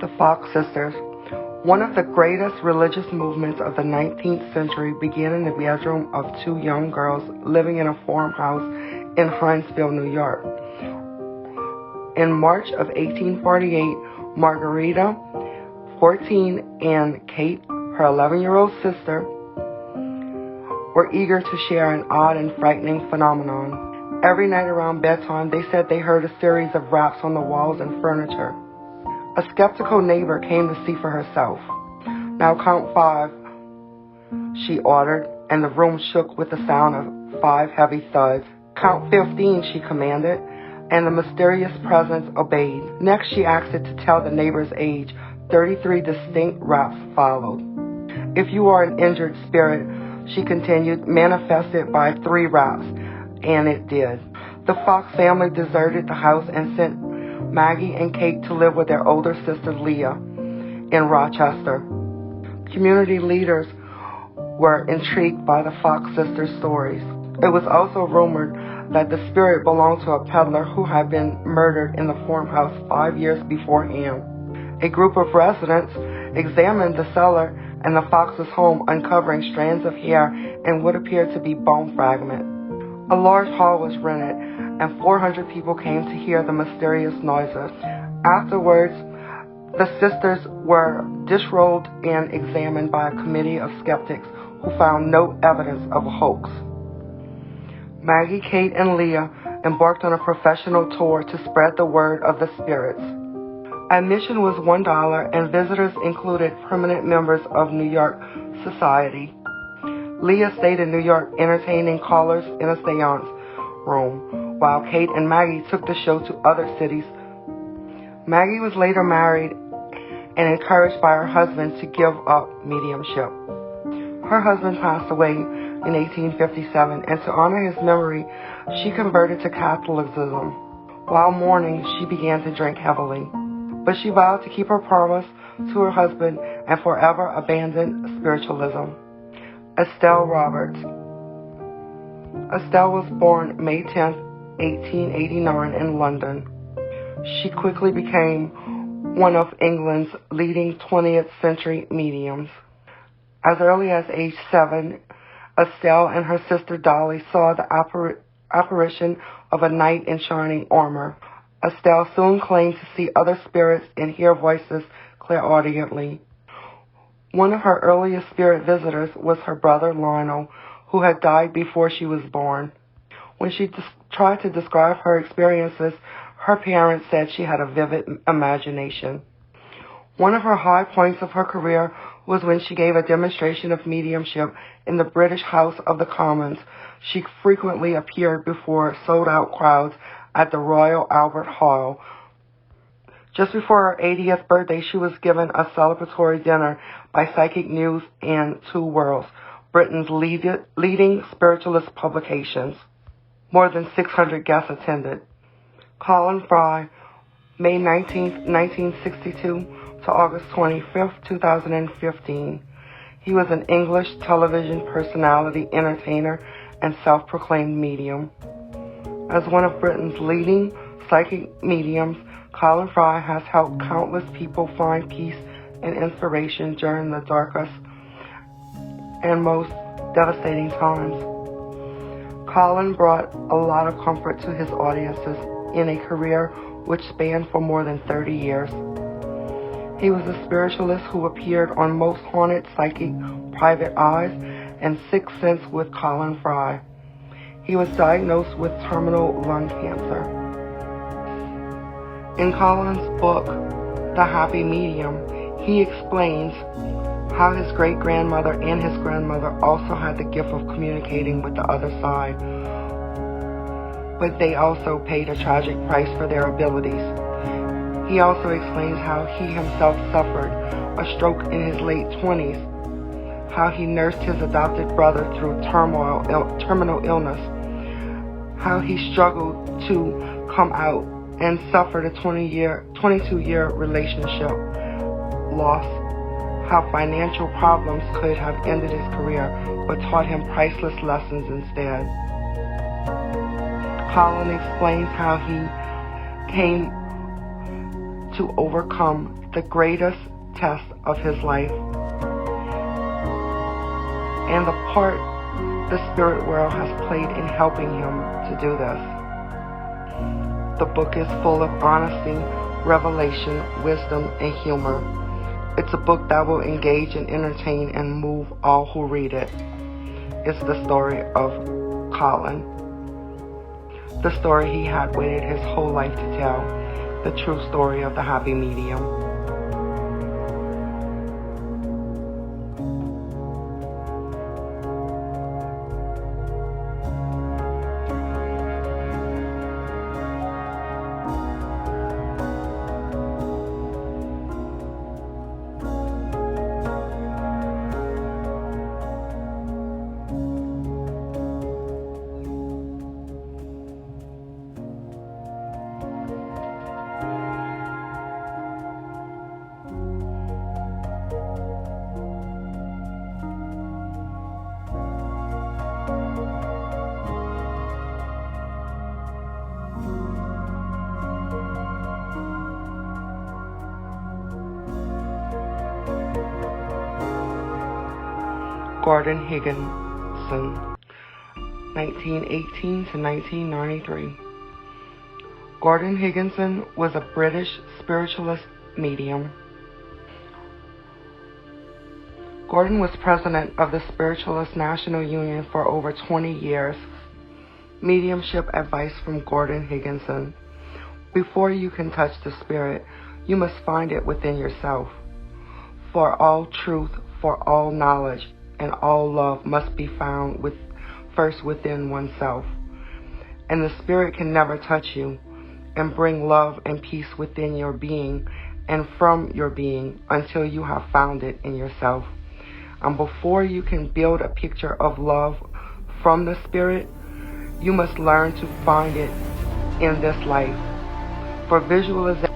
The Fox Sisters. One of the greatest religious movements of the 19th century began in the bedroom of two young girls living in a farmhouse in Hinesville, New York. In March of 1848, Margarita, 14, and Kate, her 11-year-old sister, were eager to share an odd and frightening phenomenon. Every night around bedtime, they said they heard a series of raps on the walls and furniture. A skeptical neighbor came to see for herself. "Now count 5, she ordered, and the room shook with the sound of 5 heavy thuds. "Count 15, she commanded, and the mysterious presence obeyed. Next, she asked it to tell the neighbor's age. 33 distinct raps followed. "If you are an injured spirit," she continued, "manifest it by 3 raps," and it did. The Fox family deserted the house and sent Maggie and Kate to live with their older sister Leah in Rochester. Community leaders were intrigued by the Fox sisters' stories. It was also rumored that the spirit belonged to a peddler who had been murdered in the farmhouse 5 years beforehand. A group of residents examined the cellar and the Fox's home, uncovering strands of hair and what appeared to be bone fragments. A large hall was rented, and 400 people came to hear the mysterious noises. Afterwards, the sisters were disrobed and examined by a committee of skeptics who found no evidence of a hoax. Maggie, Kate, and Leah embarked on a professional tour to spread the word of the spirits. Admission was $1, and visitors included prominent members of New York society. Leah stayed in New York, entertaining callers in a seance room, while Kate and Maggie took the show to other cities. Maggie was later married and encouraged by her husband to give up mediumship. Her husband passed away in 1857, and to honor his memory, she converted to Catholicism. While mourning, she began to drink heavily, but she vowed to keep her promise to her husband and forever abandon spiritualism. Estelle Roberts. Estelle was born May 10, 1889 in London. She quickly became one of England's leading 20th century mediums. As early as age 7, Estelle and her sister Dolly saw the apparition of a knight in shining armor. Estelle soon claimed to see other spirits and hear voices clairaudiently. One of her earliest spirit visitors was her brother Lionel, who had died before she was born. When she tried to describe her experiences, her parents said she had a vivid imagination. One of her high points of her career was when she gave a demonstration of mediumship in the British House of the Commons. She frequently appeared before sold-out crowds at the Royal Albert Hall. Just before her 80th birthday, she was given a celebratory dinner by Psychic News and Two Worlds, Britain's leading spiritualist publications. More than 600 guests attended. Colin Fry, May 19, 1962 to August 25, 2015. He was an English television personality, entertainer, and self-proclaimed medium. As one of Britain's leading psychic mediums, Colin Fry has helped countless people find peace and inspiration during the darkest and most devastating times. Colin brought a lot of comfort to his audiences in a career which spanned for more than 30 years. He was a spiritualist who appeared on Most Haunted, Psychic, Private Eyes, and Sixth Sense with Colin Fry. He was diagnosed with terminal lung cancer. In Colin's book, The Happy Medium, he explains how his great-grandmother and his grandmother also had the gift of communicating with the other side, but they also paid a tragic price for their abilities. He also explains how he himself suffered a stroke in his late 20s, how he nursed his adopted brother through terminal illness, how he struggled to come out and suffered a 22-year relationship loss, how financial problems could have ended his career but taught him priceless lessons instead. Colin explains how he came to overcome the greatest test of his life and the part the spirit world has played in helping him to do this. The book is full of honesty, revelation, wisdom, and humor. It's a book that will engage and entertain and move all who read it. It's the story of Colin. The story he had waited his whole life to tell. The true story of the happy medium. Gordon Higginson, 1918 to 1993. Gordon Higginson was a British spiritualist medium. Gordon was president of the Spiritualist National Union for over 20 years. Mediumship advice from Gordon Higginson. Before you can touch the spirit, you must find it within yourself. For all truth, for all knowledge, and all love must be found first within oneself. And the spirit can never touch you and bring love and peace within your being and from your being until you have found it in yourself. And before you can build a picture of love from the spirit, you must learn to find it in this life. For visualization